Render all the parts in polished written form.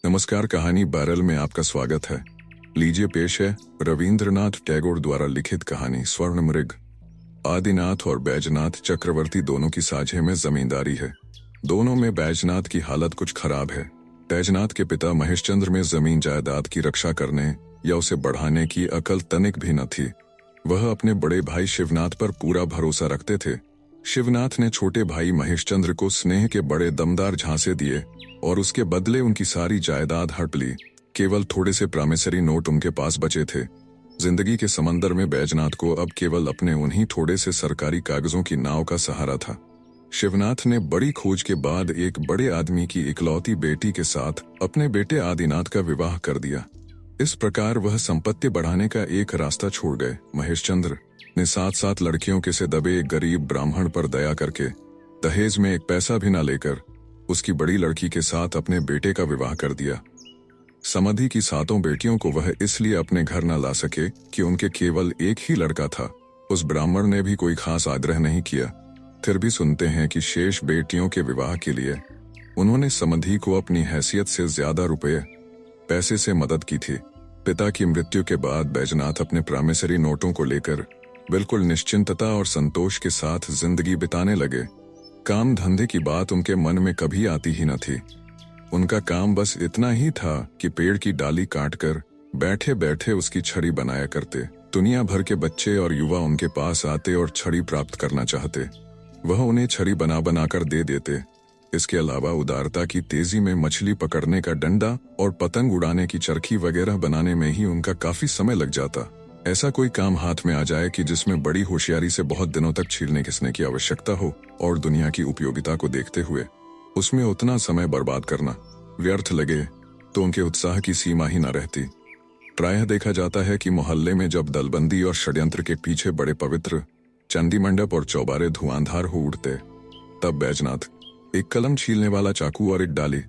नमस्कार। कहानी बैरल में आपका स्वागत है। लीजिए पेश है रविंद्रनाथ टैगोर द्वारा लिखित कहानी स्वर्णमृग। आदिनाथ और बैजनाथ चक्रवर्ती दोनों की साझे में जमींदारी है। दोनों में बैजनाथ की हालत कुछ खराब है। बैजनाथ के पिता महेशचंद्र में जमीन जायदाद की रक्षा करने या उसे बढ़ाने की अकल तनिक भी न थी। वह अपने बड़े भाई शिवनाथ पर पूरा भरोसा रखते थे। शिवनाथ ने छोटे भाई महेशचंद्र को स्नेह के बड़े दमदार झांसे दिए और उसके बदले उनकी सारी जायदाद हड़प ली। केवल थोड़े से प्रामिसरी नोट उनके पास बचे थे। जिंदगी के समंदर में बैजनाथ को अब केवल अपने उन्हीं थोड़े से सरकारी कागजों की नाव का सहारा था। शिवनाथ ने बड़ी खोज के बाद एक बड़े आदमी की इकलौती बेटी के साथ अपने बेटे आदिनाथ का विवाह कर दिया। इस प्रकार वह संपत्ति बढ़ाने का एक रास्ता छोड़ गए। महेशचंद्र ने साथ साथ लड़कियों के से दबे एक गरीब ब्राह्मण पर दया करके दहेज में एक पैसा भी न लेकर उसकी बड़ी लड़की के साथ अपने बेटे का विवाह कर दिया। समधि की सातों बेटियों को वह इसलिए अपने घर न ला सके कि उनके केवल एक ही लड़का था। उस ब्राह्मण ने भी कोई खास आग्रह नहीं किया। फिर भी सुनते हैं कि शेष बेटियों के विवाह के लिए उन्होंने समधि को अपनी हैसियत से ज्यादा रुपए पैसे से मदद की थी। पिता की मृत्यु के बाद बैजनाथ अपने प्रामिसरी नोटों को लेकर बिल्कुल निश्चिंतता और संतोष के साथ जिंदगी बिताने लगे। काम धंधे की बात उनके मन में कभी आती ही न थी। उनका काम बस इतना ही था कि पेड़ की डाली काटकर बैठे बैठे उसकी छड़ी बनाया करते। दुनिया भर के बच्चे और युवा उनके पास आते और छड़ी प्राप्त करना चाहते। वह उन्हें छड़ी बना बनाकर दे देते। इसके अलावा उदारता की तेजी में मछली पकड़ने का डंडा और पतंग उड़ाने की चरखी वगैरह बनाने में ही उनका काफी समय लग जाता। ऐसा कोई काम हाथ में आ जाए कि जिसमें बड़ी होशियारी से बहुत दिनों तक छीलने घिसने की आवश्यकता हो और दुनिया की उपयोगिता को देखते हुए उसमें उतना समय बर्बाद करना व्यर्थ लगे तो उनके उत्साह की सीमा ही न रहती। प्रायः देखा जाता है कि मोहल्ले में जब दलबंदी और षड्यंत्र के पीछे बड़े पवित्र चंडी मंडप और चौबारे धुआंधार हो उठते, तब बैजनाथ एक कलम छीलने वाला चाकू और एक डाली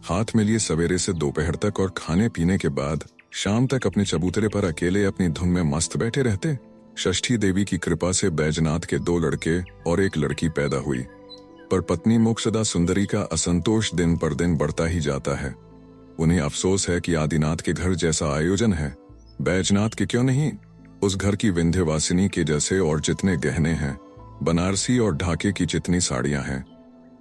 हाथ में लिए सवेरे से दोपहर तक और खाने पीने के बाद शाम तक अपने चबूतरे पर अकेले अपनी धुन में मस्त बैठे रहते। षष्ठी देवी की कृपा से बैजनाथ के 2 लड़के और 1 लड़की पैदा हुई, पर पत्नी मोक्षदा सुंदरी का असंतोष दिन पर दिन बढ़ता ही जाता है। उन्हें अफसोस है कि आदिनाथ के घर जैसा आयोजन है, बैजनाथ के क्यों नहीं। उस घर की विंध्यवासिनी के जैसे और जितने गहने हैं, बनारसी और ढाके की जितनी साड़ियां हैं,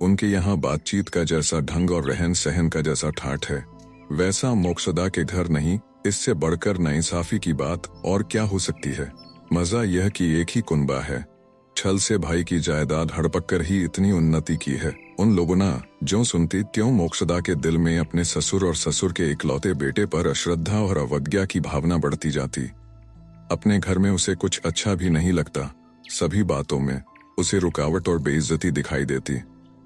उनके यहाँ बातचीत का जैसा ढंग और रहन सहन का जैसा ठाठ है, वैसा मोक्षदा के घर नहीं। इससे बढ़कर नाइंसाफी की बात और क्या हो सकती है। मजा यह कि एक ही कुनबा है। छल से भाई की जायदाद हड़पक कर ही इतनी उन्नति की है। उन लोगों ना जो सुनती त्यों मोक्षदा के दिल में अपने ससुर और ससुर के इकलौते बेटे पर अश्रद्धा और अवज्ञा की भावना बढ़ती जाती। अपने घर में उसे कुछ अच्छा भी नहीं लगता। सभी बातों में उसे रुकावट और बेइज्जती दिखाई देती।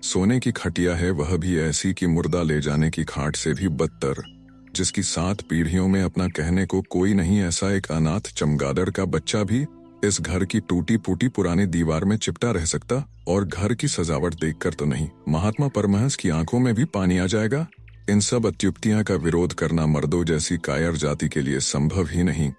सोने की खटिया है वह भी ऐसी कि मुर्दा ले जाने की खाट से भी बदतर, जिसकी 7 पीढ़ियों में अपना कहने को कोई नहीं। ऐसा एक अनाथ चमगादड़ का बच्चा भी इस घर की टूटी फूटी पुरानी दीवार में चिपटा रह सकता और घर की सजावट देखकर तो नहीं, महात्मा परमहंस की आंखों में भी पानी आ जाएगा। इन सब अत्युक्तियां का विरोध करना मर्दों जैसी कायर जाति के लिए संभव ही नहीं।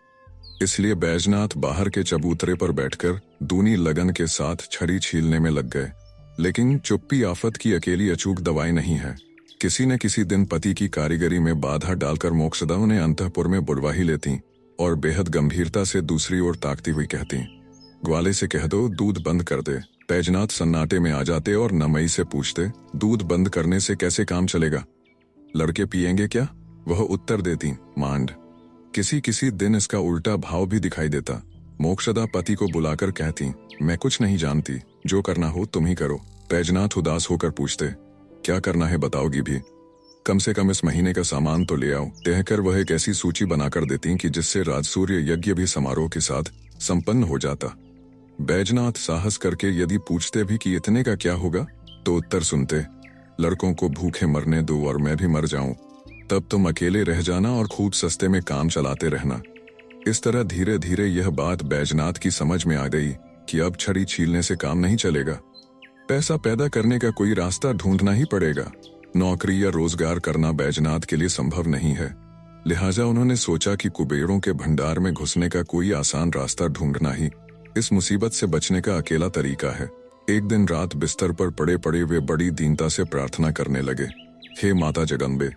इसलिए बैजनाथ बाहर के चबूतरे पर बैठकर दूनी लगन के साथ छड़ी छीलने में लग गए। लेकिन चुप्पी आफत की अकेली अचूक दवाई नहीं है। किसी न किसी दिन पति की कारीगरी में बाधा डालकर मोक्षदा उन्हें अंतःपुर में बुलवा ही लेती और बेहद गंभीरता से दूसरी ओर ताकती हुई कहती, ग्वाले से कह दो दूध बंद कर दे। बैजनाथ सन्नाटे में आ जाते और नमई से पूछते, दूध बंद करने से कैसे काम चलेगा, लड़के पिएंगे क्या? वह उत्तर देती, मांड। किसी किसी दिन इसका उल्टा भाव भी दिखाई देता। मोक्षदा पति को बुलाकर कहती, मैं कुछ नहीं जानती, जो करना हो तुम ही करो। बैजनाथ उदास होकर पूछते, क्या करना है बताओगी भी? कम से कम इस महीने का सामान तो ले आओ। कहकर वह एक ऐसी सूची बनाकर देती कि जिससे राजसूर्य यज्ञ भी समारोह के साथ संपन्न हो जाता। बैजनाथ साहस करके यदि पूछते भी कि इतने का क्या होगा, तो उत्तर सुनते, लड़कों को भूखे मरने दो और मैं भी मर जाऊं, तब तुम अकेले रह जाना और खूब सस्ते में काम चलाते रहना। इस तरह धीरे धीरे यह बात बैजनाथ की समझ में आ गई कि अब छड़ी छीलने से काम नहीं चलेगा। पैसा पैदा करने का कोई रास्ता ढूंढना ही पड़ेगा। नौकरी या रोजगार करना बैजनाथ के लिए संभव नहीं है। लिहाजा उन्होंने सोचा कि कुबेरों के भंडार में घुसने का कोई आसान रास्ता ढूंढना ही इस मुसीबत से बचने का अकेला तरीका है। एक दिन रात बिस्तर पर पड़े पड़े वे बड़ी दीनता से प्रार्थना करने लगे, हे माता जगदम्बे,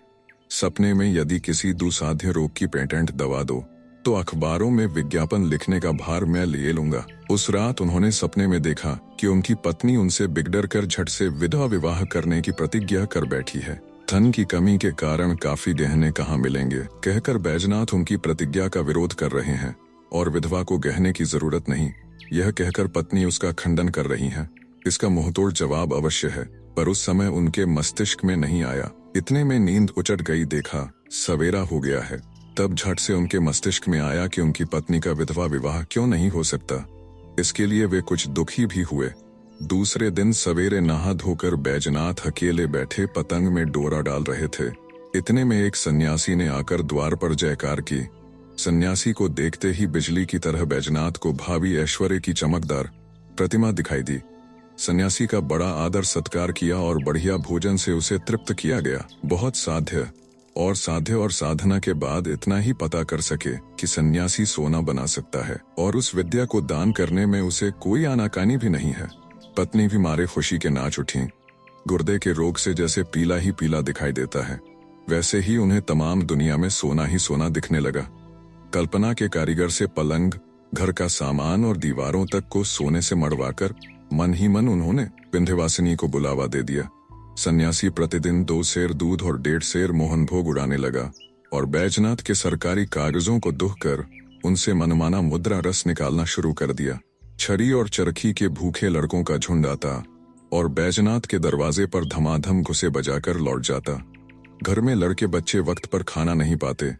सपने में यदि किसी दुसाध्य रोग की पेटेंट दवा दो तो अखबारों में विज्ञापन लिखने का भार मैं ले लूंगा। उस रात उन्होंने सपने में देखा कि उनकी पत्नी उनसे बिगड़ कर झट से विधवा विवाह करने की प्रतिज्ञा कर बैठी है। धन की कमी के कारण काफी गहने कहाँ मिलेंगे कहकर बैजनाथ उनकी प्रतिज्ञा का विरोध कर रहे हैं और विधवा को गहने की जरूरत नहीं, यह कहकर पत्नी उसका खंडन कर रही है। इसका मुंहतोड़ जवाब अवश्य है, पर उस समय उनके मस्तिष्क में नहीं आया। इतने में नींद उचट गई, देखा सवेरा हो गया है। तब झट से उनके मस्तिष्क में आया कि उनकी पत्नी का विधवा विवाह क्यों नहीं हो सकता। इसके लिए वे कुछ दुखी भी हुए। दूसरे दिन सवेरे नहा धोकर बैजनाथ अकेले बैठे पतंग में डोरा डाल रहे थे। इतने में एक सन्यासी ने आकर द्वार पर जयकार की। सन्यासी को देखते ही बिजली की तरह बैजनाथ को भावी ऐश्वर्य की चमकदार प्रतिमा दिखाई दी। सन्यासी का बड़ा आदर सत्कार किया और बढ़िया भोजन से उसे तृप्त किया गया। बहुत साध्य और साधना के बाद इतना ही पता कर सके कि सन्यासी सोना बना सकता है और उस विद्या को दान करने में उसे कोई आनाकानी भी नहीं है। पत्नी भी मारे खुशी के नाच उठी। गुर्दे के रोग से जैसे पीला ही पीला दिखाई देता है, वैसे ही उन्हें तमाम दुनिया में सोना ही सोना दिखने लगा। कल्पना के कारीगर से पलंग, घर का सामान और दीवारों तक को सोने से मढ़वाकर मन ही मन उन्होंने विंध्यवासिनी को बुलावा दे दिया। सन्यासी प्रतिदिन 2 सेर दूध और 1.5 सेर मोहन भोग उड़ाने लगा और बैजनाथ के सरकारी कागजों को दुहकर उनसे मनमाना मुद्रा रस निकालना शुरू कर दिया। छड़ी और चरखी के भूखे लड़कों का झुंड आता और बैजनाथ के दरवाजे पर धमाधम घुसे बजाकर लौट जाता। घर में लड़के बच्चे वक्त पर खाना नहीं पाते।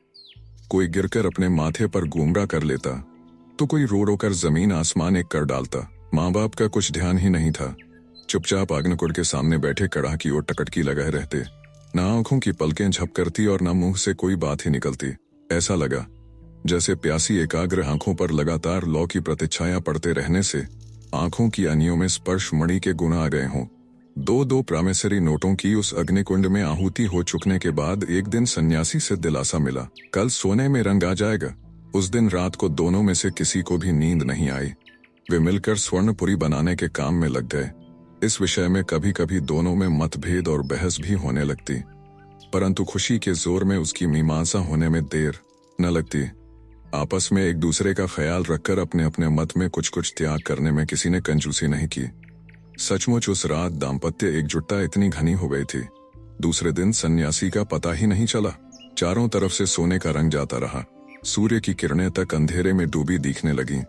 कोई गिरकर अपने माथे पर गुमरा कर लेता तो कोई रो रो कर जमीन आसमान एक कर डालता। माँ बाप का कुछ ध्यान ही नहीं था। चुपचाप अग्निकुंड के सामने बैठे कड़ाह की ओर टकटकी लगाए रहते। न आंखों की पलकें झपकरती और न मुंह से कोई बात ही निकलती। ऐसा लगा जैसे प्यासी एकाग्र आंखों पर लगातार लौ की प्रतिच्छाया पड़ते रहने से आंखों की अनियों में स्पर्श मणि के गुण आ गए हों। 2-2 प्रामिसरी नोटों की उस अग्निकुंड में आहुति हो चुकने के बाद एक दिन सन्यासी से दिलासा मिला, कल सोने में रंग आ जाएगा। उस दिन रात को दोनों में से किसी को भी नींद नहीं आई। वे मिलकर स्वर्णपुरी बनाने के काम में लग गए। इस विषय में कभी कभी दोनों में मतभेद और बहस भी होने लगती, परंतु खुशी के जोर में उसकी मीमांसा होने में देर न लगती। आपस में एक दूसरे का ख्याल रखकर अपने अपने मत में कुछ कुछ त्याग करने में किसी ने कंजूसी नहीं की। सचमुच उस रात दाम्पत्य एकजुटता इतनी घनी हो गई थी। दूसरे दिन सन्यासी का पता ही नहीं चला। चारों तरफ से सोने का रंग जाता रहा। सूर्य की किरणें तक अंधेरे में डूबी दिखने लगी।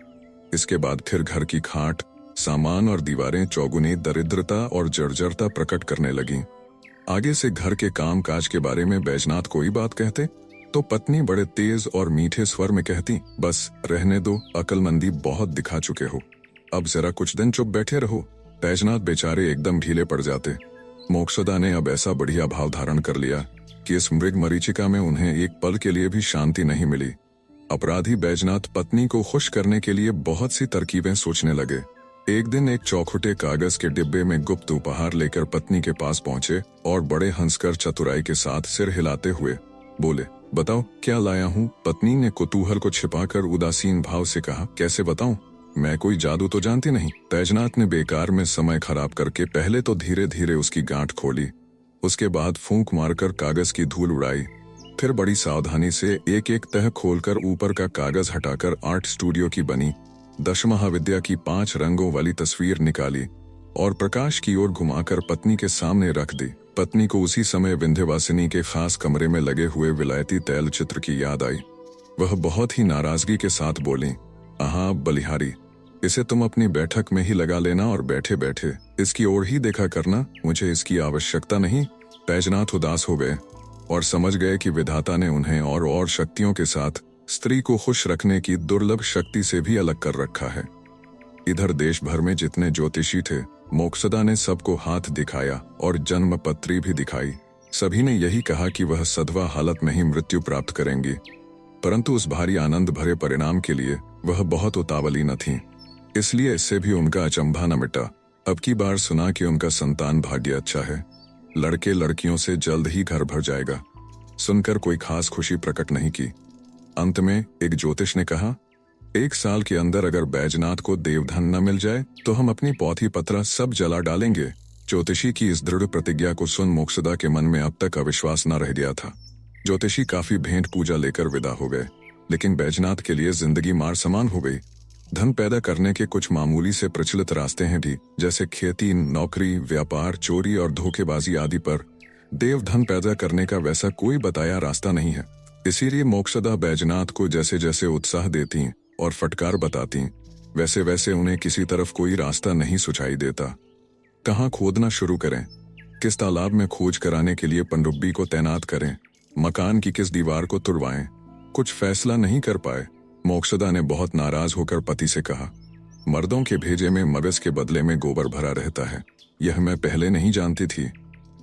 इसके बाद फिर घर की खाट, सामान और दीवारें चौगुनी दरिद्रता और जर्जरता प्रकट करने लगी। आगे से घर के काम काज के बारे में बैजनाथ कोई बात कहते तो पत्नी बड़े तेज और मीठे स्वर में कहती, बस रहने दो, अक्लमंदी बहुत दिखा चुके हो, अब जरा कुछ दिन चुप बैठे रहो। बैजनाथ बेचारे एकदम ढीले पड़ जाते। मोक्षदा ने अब ऐसा बढ़िया भाव धारण कर लिया कि इस मृग मरीचिका में उन्हें एक पल के लिए भी शांति नहीं मिली। अपराधी बैजनाथ पत्नी को खुश करने के लिए बहुत सी तरकीबें सोचने लगे। एक दिन एक चौखुटे कागज के डिब्बे में गुप्त उपहार लेकर पत्नी के पास पहुंचे और बड़े हंसकर चतुराई के साथ सिर हिलाते हुए बोले, बताओ क्या लाया हूँ। पत्नी ने कुतूहल को छिपाकर उदासीन भाव से कहा, कैसे बताऊं, मैं कोई जादू तो जानती नहीं। बैजनाथ ने बेकार में समय खराब करके पहले तो धीरे धीरे उसकी गांठ खोली, उसके बाद फूंक मारकर कागज की धूल उड़ाई, फिर बड़ी सावधानी से एक एक तह खोलकर ऊपर का कागज हटाकर आर्ट स्टूडियो की बनी 10 महाविद्या की 5 रंगों वाली तस्वीर निकाली और प्रकाश की ओर घुमाकर पत्नी के सामने रख दी। पत्नी को उसी समय विंध्यवासिनी के खास कमरे में लगे हुए विलायती तैल चित्र की याद आई। वह बहुत ही नाराजगी के साथ बोली, आहा बलिहारी, इसे तुम अपनी बैठक में ही लगा लेना और बैठे बैठे इसकी ओर ही देखा करना, मुझे इसकी आवश्यकता नहीं। बैजनाथ उदास हो गए और समझ गए कि विधाता ने उन्हें और शक्तियों के साथ स्त्री को खुश रखने की दुर्लभ शक्ति से भी अलग कर रखा है। इधर देश भर में जितने ज्योतिषी थे, मोक्षदा ने सबको हाथ दिखाया और जन्म पत्री भी दिखाई। सभी ने यही कहा कि वह सधवा हालत में ही मृत्यु प्राप्त करेंगी, परंतु उस भारी आनंद भरे परिणाम के लिए वह बहुत उतावली न थी। इसलिए इससे भी उनका अचंभा न मिटा। अब की बार सुना कि उनका संतान भाग्य अच्छा है, लड़के लड़कियों से जल्द ही घर भर जाएगा। सुनकर कोई खास खुशी प्रकट नहीं की। अंत में एक ज्योतिष ने कहा, 1 साल के अंदर अगर बैजनाथ को देवधन न मिल जाए तो हम अपनी पौथी पत्रा सब जला डालेंगे। ज्योतिषी की इस दृढ़ प्रतिज्ञा को सुन मोक्षदा के मन में अब तक अविश्वास न रह गया था। ज्योतिषी काफी भेंट पूजा लेकर विदा हो गए, लेकिन बैजनाथ के लिए जिंदगी मार समान हो गई। धन पैदा करने के कुछ मामूली से प्रचलित रास्ते हैं भी, जैसे खेती, नौकरी, व्यापार, चोरी और धोखेबाजी आदि, पर देव धन पैदा करने का वैसा कोई बताया रास्ता नहीं है। इसीलिए मोक्षदा बैजनाथ को जैसे जैसे उत्साह देती और फटकार बताती, वैसे वैसे उन्हें किसी तरफ कोई रास्ता नहीं सुझाई देता। कहाँ खोदना शुरू करें, किस तालाब में खोज कराने के लिए पनडुब्बी को तैनात करें, मकान की किस दीवार को तुड़वाएं, कुछ फैसला नहीं कर पाए। मोक्षदा ने बहुत नाराज होकर पति से कहा, मर्दों के भेजे में मगज के बदले में गोबर भरा रहता है, यह मैं पहले नहीं जानती थी।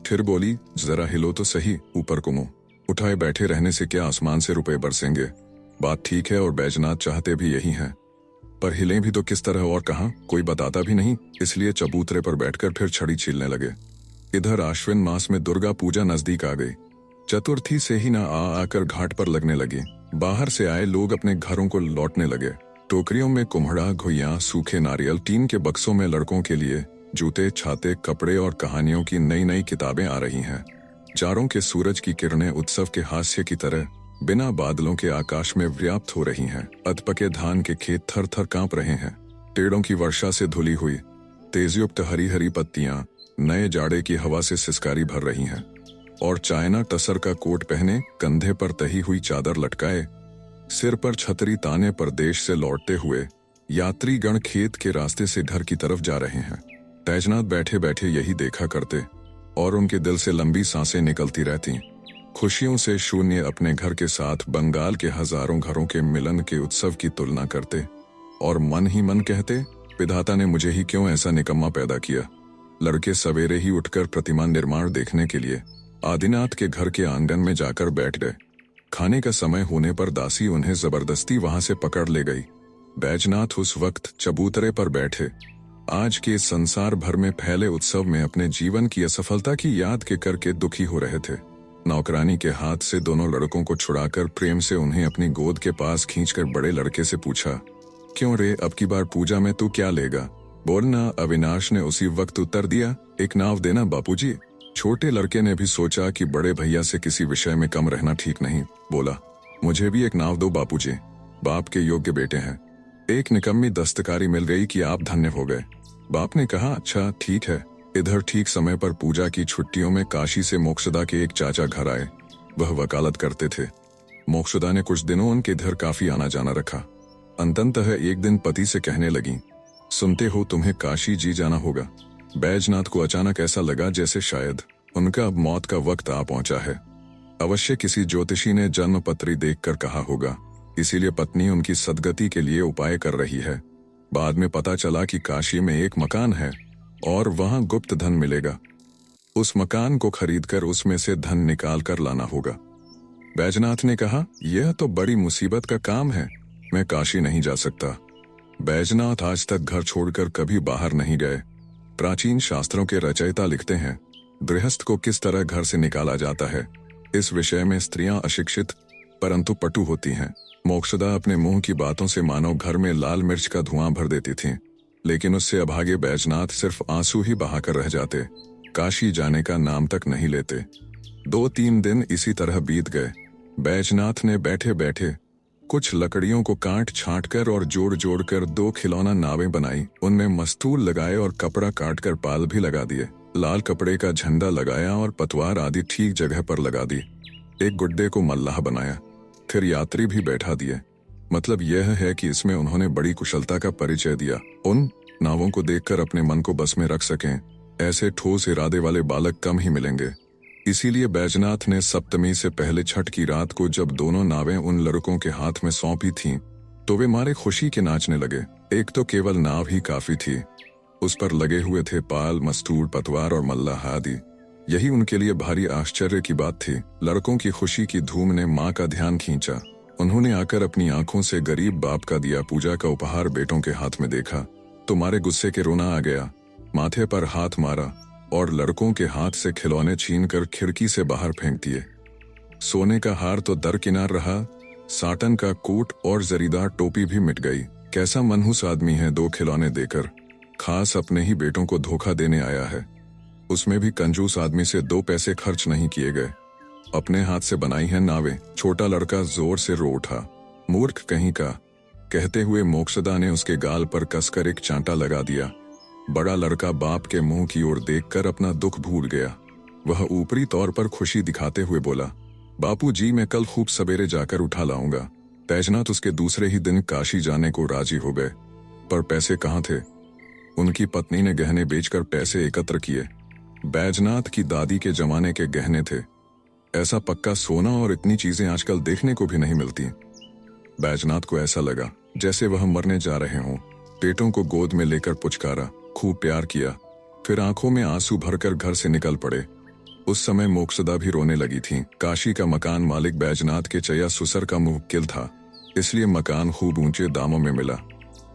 फिर बोली, जरा हिलो तो सही, ऊपर को मुंह उठाए बैठे रहने से क्या आसमान से रुपए बरसेंगे। बात ठीक है और बैजनाथ चाहते भी यही हैं, पर हिलें भी तो किस तरह और कहाँ, कोई बताता भी नहीं। इसलिए चबूतरे पर बैठकर फिर छड़ी छीलने लगे। इधर आश्विन मास में दुर्गा पूजा नजदीक आ गई। चतुर्थी से ही ना आकर घाट पर लगने लगी। बाहर से आए लोग अपने घरों को लौटने लगे। टोकरियों में कुम्हड़ा, घुइयां, सूखे नारियल, टीन के बक्सों में लड़कों के लिए जूते, छाते, कपड़े और कहानियों की नई नई किताबें आ रही हैं। चारों के सूरज की किरणें उत्सव के हास्य की तरह बिना बादलों के आकाश में व्याप्त हो रही हैं। अधपके धान के खेत थर थर कांप रहे हैं। पेड़ों की वर्षा से धुली हुई तेजयुक्त हरी हरी पत्तियां नए जाड़े की हवा से सिसकारी भर रही हैं। और चाइना टसर का कोट पहने, कंधे पर तही हुई चादर लटकाए, सिर पर छतरी ताने परदेश से लौटते हुए यात्रीगण खेत के रास्ते से घर की तरफ जा रहे हैं। बैजनाथ बैठे बैठे यही देखा करते और उनके दिल से लंबी सांसें निकलती रहती। खुशियों से शून्य अपने घर के साथ बंगाल के हजारों घरों के मिलन के उत्सव की तुलना करते और मन ही मन कहते, विधाता ने मुझे ही क्यों ऐसा निकम्मा पैदा किया। लड़के सवेरे ही उठकर प्रतिमा निर्माण देखने के लिए आदिनाथ के घर के आंगन में जाकर बैठ गए। खाने का समय होने पर दासी उन्हें जबरदस्ती वहां से पकड़ ले गई। बैजनाथ उस वक्त चबूतरे पर बैठे आज के संसार भर में फैले उत्सव में अपने जीवन की असफलता की याद के करके दुखी हो रहे थे। नौकरानी के हाथ से दोनों लड़कों को छुड़ाकर प्रेम से उन्हें अपनी गोद के पास खींचकर बड़े लड़के से पूछा, क्यों रे, अब की बार पूजा में तू क्या लेगा? बोलना। अविनाश ने उसी वक्त उत्तर दिया, एक नाव देना बापूजी। छोटे लड़के ने भी सोचा कि बड़े भैया से किसी विषय में कम रहना ठीक नहीं। बोला, मुझे भी एक नाव दो बापूजी, बाप के योग्य बेटे हैं। एक निकम्मी दस्तकारी मिल गई कि आप धन्य हो गए। बाप ने कहा, अच्छा ठीक है। इधर ठीक समय पर पूजा की छुट्टियों में काशी से मोक्षदा के एक चाचा घर आए। वह वकालत करते थे। मोक्षदा ने कुछ दिनों उनके घर काफी आना जाना रखा। अंततः एक दिन पति से कहने लगी, सुनते हो तुम्हें काशी जी जाना होगा। बैजनाथ को अचानक ऐसा लगा जैसे शायद उनका अब मौत का वक्त आ पहुंचा है। अवश्य किसी ज्योतिषी ने जन्म पत्री देखकर कहा होगा, इसीलिए पत्नी उनकी सद्गति के लिए उपाय कर रही है। बाद में पता चला कि काशी में एक मकान है और वहां गुप्त धन मिलेगा। उस मकान को खरीदकर उसमें से धन निकाल कर लाना होगा। बैजनाथ ने कहा, यह तो बड़ी मुसीबत का काम है, मैं काशी नहीं जा सकता। बैजनाथ आज तक घर छोड़कर कभी बाहर नहीं गए। प्राचीन शास्त्रों के रचयिता लिखते हैं, गृहस्थ को किस तरह घर से निकाला जाता है, इस विषय में स्त्रियां अशिक्षित परंतु पटु होती हैं। मोक्षदा अपने मुंह की बातों से मानो घर में लाल मिर्च का धुआं भर देती थीं, लेकिन उससे अभागे बैजनाथ सिर्फ आंसू ही बहाकर रह जाते, काशी जाने का नाम तक नहीं लेते। 2-3 दिन इसी तरह बीत गए। बैजनाथ ने बैठे बैठे कुछ लकड़ियों को काट छांट कर और जोड़ जोड़ कर 2 खिलौना नावें बनाई। उनमें मस्तूल लगाए और कपड़ा काट कर पाल भी लगा दिए। लाल कपड़े का झंडा लगाया और पतवार आदि ठीक जगह पर लगा दी। एक गुड्डे को मल्लाह बनाया, फिर यात्री भी बैठा दिए। मतलब यह है कि इसमें उन्होंने बड़ी कुशलता का परिचय दिया। उन नावों को देखकर अपने मन को बस में रख सकें, ऐसे ठोस इरादे वाले बालक कम ही मिलेंगे। इसीलिए बैजनाथ ने सप्तमी से पहले छठ की रात को जब दोनों नावें उन लड़कों के हाथ में सौंपी थीं, तो वे मारे खुशी के नाचने लगे। एक तो केवल नाव ही काफी थी, उस पर लगे हुए थे पाल, मस्तूल, पतवार और मल्लाह आदि। यही उनके लिए भारी आश्चर्य की बात थी। लड़कों की खुशी की धूम ने माँ का ध्यान खींचा। उन्होंने आकर अपनी आंखों से गरीब बाप का दिया पूजा का उपहार बेटों के हाथ में देखा तो मारे गुस्से के रोना आ गया। माथे पर हाथ मारा और लड़कों के हाथ से खिलौने छीनकर खिड़की से बाहर फेंक दिए। सोने का हार तो दरकिनार रहा, साटन का कोट और जरीदार टोपी भी मिट गई। कैसा मनहूस आदमी है, 2 खिलौने देकर खास अपने ही बेटों को धोखा देने आया है। उसमें भी कंजूस आदमी से 2 पैसे खर्च नहीं किए गए। अपने हाथ से बनाई है नावें। छोटा लड़का जोर से रो उठा। मूर्ख कहीं का, कहते हुए मोक्षदा ने उसके गाल पर कसकर एक चांटा लगा दिया। बड़ा लड़का बाप के मुंह की ओर देखकर अपना दुख भूल गया। वह ऊपरी तौर पर खुशी दिखाते हुए बोला, बापू जी मैं कल खूब सवेरे जाकर उठा लाऊंगा। बैजनाथ उसके दूसरे ही दिन काशी जाने को राजी हो गए, पर पैसे कहाँ थे। उनकी पत्नी ने गहने बेचकर पैसे एकत्र किए। बैजनाथ की दादी के जमाने के गहने थे। ऐसा पक्का सोना और इतनी चीजें आजकल देखने को भी नहीं मिलती। बैजनाथ को ऐसा लगा जैसे वह मरने जा रहे हों। पेटों को गोद में लेकर पुचकारा, खूब प्यार किया, फिर आंखों में आंसू भरकर घर से निकल पड़े। उस समय मोक्षदा भी रोने लगी थी। काशी का मकान मालिक बैजनाथ के चया सुसर का मुवक्किल था, इसलिए मकान खूब ऊंचे दामों में मिला।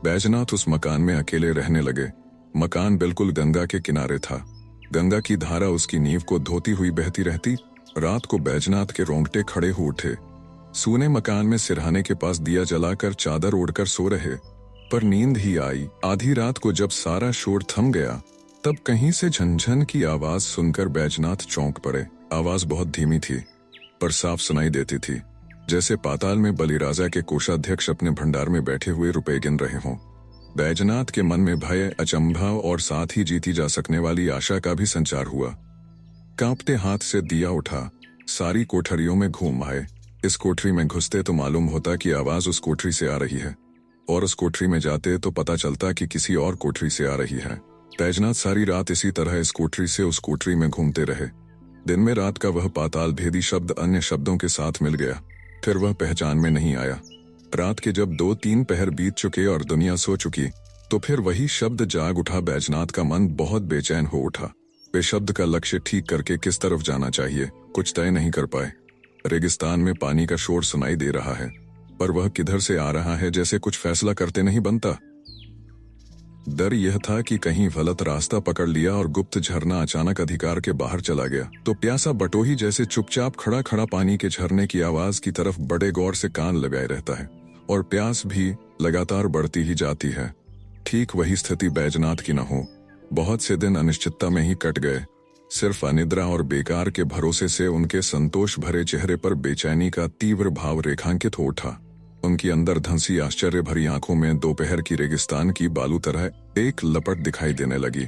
बैजनाथ उस मकान में अकेले रहने लगे। मकान बिल्कुल गंगा के किनारे था। गंगा की धारा उसकी नींव को धोती हुई बहती रहती। रात को बैजनाथ के रोंगटे खड़े हो उठे। सूने मकान में सिरहाने के पास दिया जलाकर चादर ओढ़कर सो रहे, पर नींद ही आई। आधी रात को जब सारा शोर थम गया, तब कहीं से झनझन की आवाज सुनकर बैजनाथ चौंक पड़े। आवाज बहुत धीमी थी, पर साफ सुनाई देती थी, जैसे पाताल में बलिराजा के कोषाध्यक्ष अपने भंडार में बैठे हुए रुपए गिन रहे हों। बैजनाथ के मन में भय, अचंभा और साथ ही जीती जा सकने वाली आशा का भी संचार हुआ। कांपते हाथ से दिया उठा, सारी कोठरियों में घूम आए। इस कोठरी में घुसते तो मालूम होता कि आवाज उस कोठरी से आ रही है, और उस कोठरी में जाते तो पता चलता कि किसी और कोठरी से आ रही है। बैजनाथ सारी रात इसी तरह इस कोठरी से उस कोठरी में घूमते रहे। दिन में रात का वह पाताल भेदी शब्द अन्य शब्दों के साथ मिल गया, फिर वह पहचान में नहीं आया। रात के जब 2-3 पहर बीत चुके और दुनिया सो चुकी, तो फिर वही शब्द जाग उठा। बैजनाथ का मन बहुत बेचैन हो उठा। वे शब्द का लक्ष्य ठीक करके किस तरफ जाना चाहिए कुछ तय नहीं कर पाए। रेगिस्तान में पानी का शोर सुनाई दे रहा है, पर वह किधर से आ रहा है जैसे कुछ फैसला करते नहीं बनता। डर यह था कि कहीं गलत रास्ता पकड़ लिया और गुप्त झरना अचानक अधिकार के बाहर चला गया तो प्यासा बटोही जैसे चुपचाप खड़ा खड़ा पानी के झरने की आवाज की तरफ बड़े गौर से कान लगाए रहता है, और प्यास भी लगातार बढ़ती ही जाती है। ठीक वही स्थिति बैजनाथ की न हो। बहुत से दिन अनिश्चितता में ही कट गए। सिर्फ अनिद्रा और बेकार के भरोसे से उनके संतोष भरे चेहरे पर बेचैनी का तीव्र भाव रेखांकित हो उठा। उनकी अंदर धंसी आश्चर्य भरी आंखों में दोपहर की रेगिस्तान की बालू तरह एक लपट दिखाई देने लगी।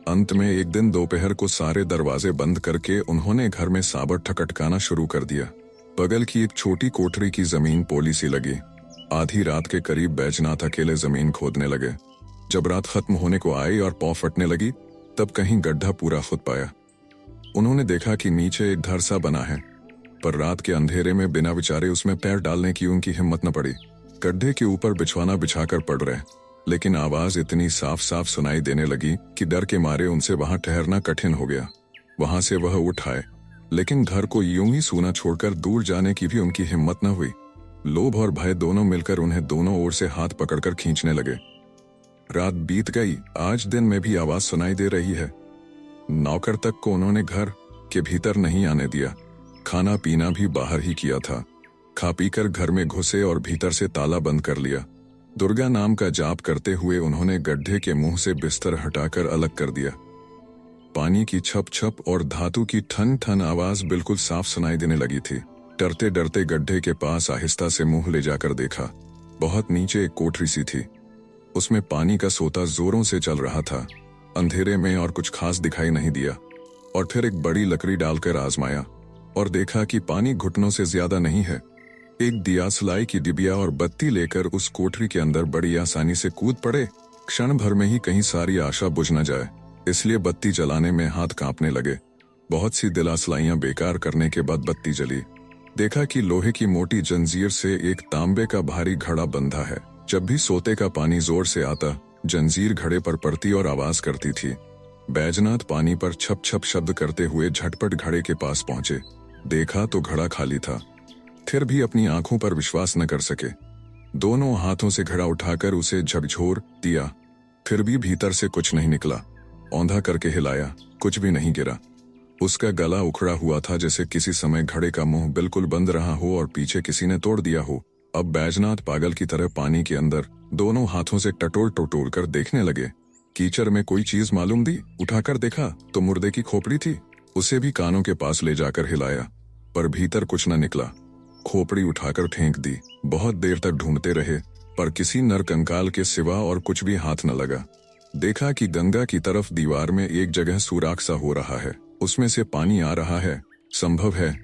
अंत में एक दिन दोपहर को सारे दरवाजे बंद करके उन्होंने घर में साबर ठकटकाना शुरू कर दिया। बगल की एक छोटी कोठरी की जमीन पोली सी लगी। आधी रात के करीब बैजनाथ अकेले जमीन खोदने लगे। जब रात खत्म होने को आई और पौ फटने लगी, तब कहीं गड्ढा पूरा खुद पाया। उन्होंने देखा कि नीचे एक घर सा बना है, पर रात के अंधेरे में बिना विचारे उसमें पैर डालने की उनकी हिम्मत न पड़ी। गड्ढे के ऊपर बिछवाना बिछाकर पड़ रहे, लेकिन आवाज इतनी साफ साफ सुनाई देने लगी कि डर के मारे उनसे वहां ठहरना कठिन हो गया। वहां से वह उठ आए, लेकिन घर को यूं ही सूना छोड़कर दूर जाने की भी उनकी हिम्मत न हुई। लोभ और भय दोनों मिलकर उन्हें दोनों ओर से हाथ पकड़कर खींचने लगे। रात बीत गई, आज दिन में भी आवाज सुनाई दे रही है। नौकर तक को उन्होंने घर के भीतर नहीं आने दिया। खाना पीना भी बाहर ही किया था। खा पीकर घर में घुसे और भीतर से ताला बंद कर लिया। दुर्गा नाम का जाप करते हुए उन्होंने गड्ढे के मुंह से बिस्तर हटाकर अलग कर दिया। पानी की छप छप और धातु की ठन ठन आवाज बिल्कुल साफ सुनाई देने लगी थी। डरते डरते गड्ढे के पास आहिस्ता से मुंह ले जाकर देखा। बहुत नीचे एक कोठरी सी थी, उसमें पानी का सोता जोरों से चल रहा था। अंधेरे में और कुछ खास दिखाई नहीं दिया, और फिर एक बड़ी लकड़ी डालकर आजमाया और देखा कि पानी घुटनों से ज्यादा नहीं है। एक दियासलाई की डिबिया और बत्ती लेकर उस कोठरी के अंदर बड़ी आसानी से कूद पड़े। क्षण भर में ही कहीं सारी आशा बुझ न जाए, इसलिए बत्ती जलाने में हाथ कांपने लगे। बहुत सी दिलासलाइयां बेकार करने के बाद बत्ती जली। देखा कि लोहे की मोटी जंजीर से एक तांबे का भारी घड़ा बंधा है। जब भी सोते का पानी जोर से आता, जंजीर घड़े पर पड़ती और आवाज करती थी। बैजनाथ पानी पर छप छप शब्द करते हुए झटपट घड़े के पास पहुंचे। देखा तो घड़ा खाली था। फिर भी अपनी आंखों पर विश्वास न कर सके। दोनों हाथों से घड़ा उठाकर उसे झकझोर दिया, फिर भी भीतर से कुछ नहीं निकला। औंधा करके हिलाया, कुछ भी नहीं गिरा। उसका गला उखड़ा हुआ था, जैसे किसी समय घड़े का मुंह बिल्कुल बंद रहा हो और पीछे किसी ने तोड़ दिया हो। अब बैजनाथ पागल की तरह पानी के अंदर दोनों हाथों से टटोल टटोल कर देखने लगे। कीचड़ में कोई चीज मालूम दी। उठाकर देखा तो मुर्दे की खोपड़ी थी। उसे भी कानों के पास ले जाकर हिलाया, पर भीतर कुछ न निकला। खोपड़ी उठाकर फेंक दी। बहुत देर तक ढूंढते रहे, पर किसी नरकंकाल के सिवा और कुछ भी हाथ न लगा। देखा कि गंगा की तरफ दीवार में एक जगह सुराख सा हो रहा है, उसमें से पानी आ रहा है। संभव है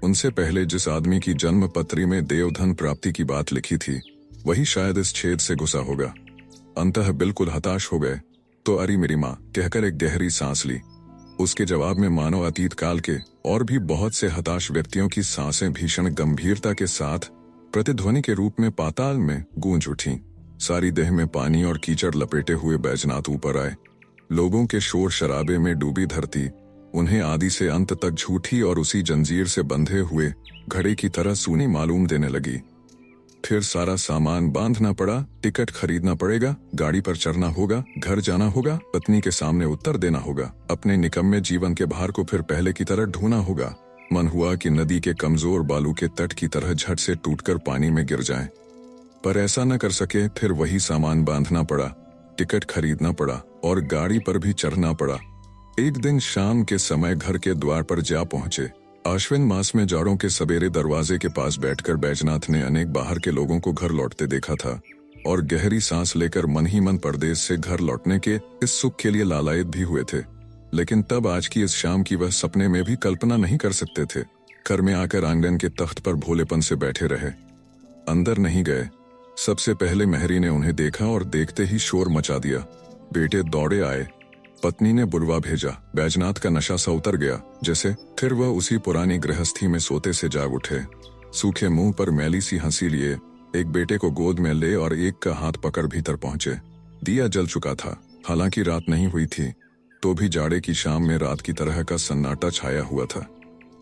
उनसे पहले जिस आदमी की जन्म पत्री में देवधन प्राप्ति की बात लिखी थी, वही शायद इस छेद से घुसा होगा। अंततः बिल्कुल हताश हो गए तो अरी मेरी माँ कहकर एक गहरी सांस ली। उसके जवाब में मानो अतीत काल के और भी बहुत से हताश व्यक्तियों की सांसें भीषण गंभीरता के साथ प्रतिध्वनि के रूप में पाताल में गूंज उठीं। सारी देह में पानी और कीचड़ लपेटे हुए बैजनाथ ऊपर आए। लोगों के शोर शराबे में डूबी धरती उन्हें आदि से अंत तक झूठी और उसी जंजीर से बंधे हुए घड़े की तरह सूनी मालूम देने लगी। फिर सारा सामान बांधना पड़ा, टिकट खरीदना पड़ेगा, गाड़ी पर चढ़ना होगा, घर जाना होगा, पत्नी के सामने उत्तर देना होगा, अपने निकम्मे जीवन के भार को फिर पहले की तरह ढोना होगा। मन हुआ कि नदी के कमजोर बालू के तट की तरह झट से टूटकर पानी में गिर जाएं, पर ऐसा न कर सके। फिर वही सामान बांधना पड़ा, टिकट खरीदना पड़ा और गाड़ी पर भी चढ़ना पड़ा। एक दिन शाम के समय घर के द्वार पर जा पहुंचे। आश्विन मास में जाड़ों के सवेरे दरवाजे के पास बैठकर बैजनाथ ने अनेक बाहर के लोगों को घर लौटते देखा था और गहरी सांस लेकर मन ही मन परदेश से घर लौटने के इस सुख के लिए लालायित भी हुए थे। लेकिन तब आज की इस शाम की वह सपने में भी कल्पना नहीं कर सकते थे। घर में आकर आंगन के तख्त पर भोलेपन से बैठे रहे, अंदर नहीं गए। सबसे पहले मेहरी ने उन्हें देखा और देखते ही शोर मचा दिया। बेटे दौड़े आए। पत्नी ने बुलवा भेजा। बैजनाथ का नशा सा उतर गया जैसे। फिर वह उसी पुरानी गृहस्थी में सोते से जाग उठे। सूखे मुंह पर मैली सी हंसी लिए एक बेटे को गोद में ले और एक का हाथ पकड़ भीतर पहुंचे। दिया जल चुका था, हालांकि रात नहीं हुई थी, तो भी जाड़े की शाम में रात की तरह का सन्नाटा छाया हुआ था।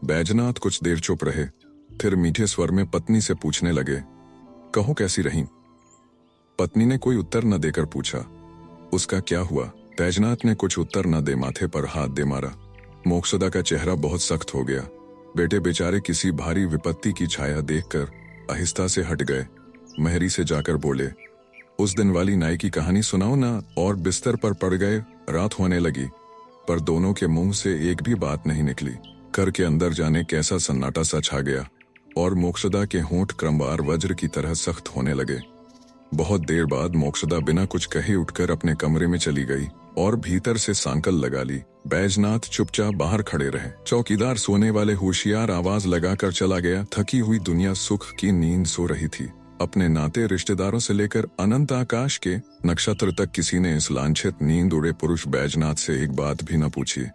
बैजनाथ कुछ देर चुप रहे, फिर मीठे स्वर में पत्नी से पूछने लगे, कहो कैसी रही? पत्नी ने कोई उत्तर न देकर पूछा, उसका क्या हुआ? बैजनाथ ने कुछ उत्तर न दे माथे पर हाथ दे मारा। मोक्षदा का चेहरा बहुत सख्त हो गया। बेटे बेचारे किसी भारी विपत्ति की छाया देखकर आहिस्ता से हट गए। मेहरी से जाकर बोले, उस दिन वाली नाई की कहानी सुनाओ ना, और बिस्तर पर पड़ गए। रात होने लगी, पर दोनों के मुंह से एक भी बात नहीं निकली। घर के अंदर जाने कैसा सन्नाटा सा छा गया और मोक्षदा के होंठ क्रमवार वज्र की तरह सख्त होने लगे। बहुत देर बाद मोक्षदा बिना कुछ कहे उठकर अपने कमरे में चली गई और भीतर से सांकल लगा ली। बैजनाथ चुपचाप बाहर खड़े रहे। चौकीदार सोने वाले होशियार आवाज लगाकर चला गया। थकी हुई दुनिया सुख की नींद सो रही थी। अपने नाते रिश्तेदारों से लेकर अनंत आकाश के नक्षत्र तक किसी ने इस लांछित नींद उड़े पुरुष बैजनाथ से एक बात भी न पूछी।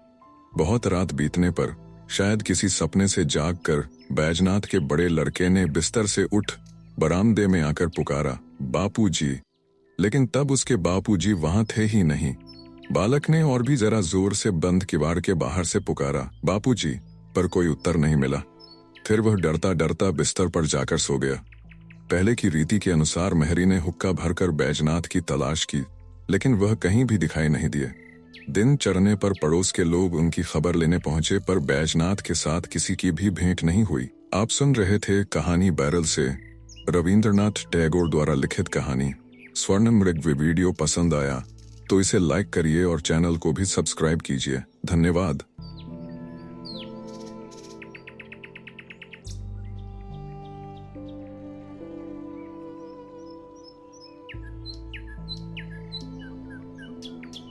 बहुत रात बीतने पर शायद किसी सपने से जागकर बैजनाथ के बड़े लड़के ने बिस्तर से उठ बरामदे में आकर पुकारा, बापूजी। लेकिन तब उसके बापूजी वहां थे ही नहीं। बालक ने और भी जरा जोर से बंद किवाड़ के बाहर से पुकारा, बापूजी, पर कोई उत्तर नहीं मिला। फिर वह डरता डरता बिस्तर पर जाकर सो गया। पहले की रीति के अनुसार मेहरी ने हुक्का भरकर बैजनाथ की तलाश की, लेकिन वह कहीं भी दिखाई नहीं दिए। दिन चढ़ने पर पड़ोस के लोग उनकी खबर लेने पहुंचे, पर बैजनाथ के साथ किसी की भी भेंट नहीं हुई। आप सुन रहे थे कहानी बैरल से, रविंद्रनाथ टैगोर द्वारा लिखित कहानी स्वर्णमृग। वीडियो पसंद आया तो इसे लाइक करिए और चैनल को भी सब्सक्राइब कीजिए। धन्यवाद।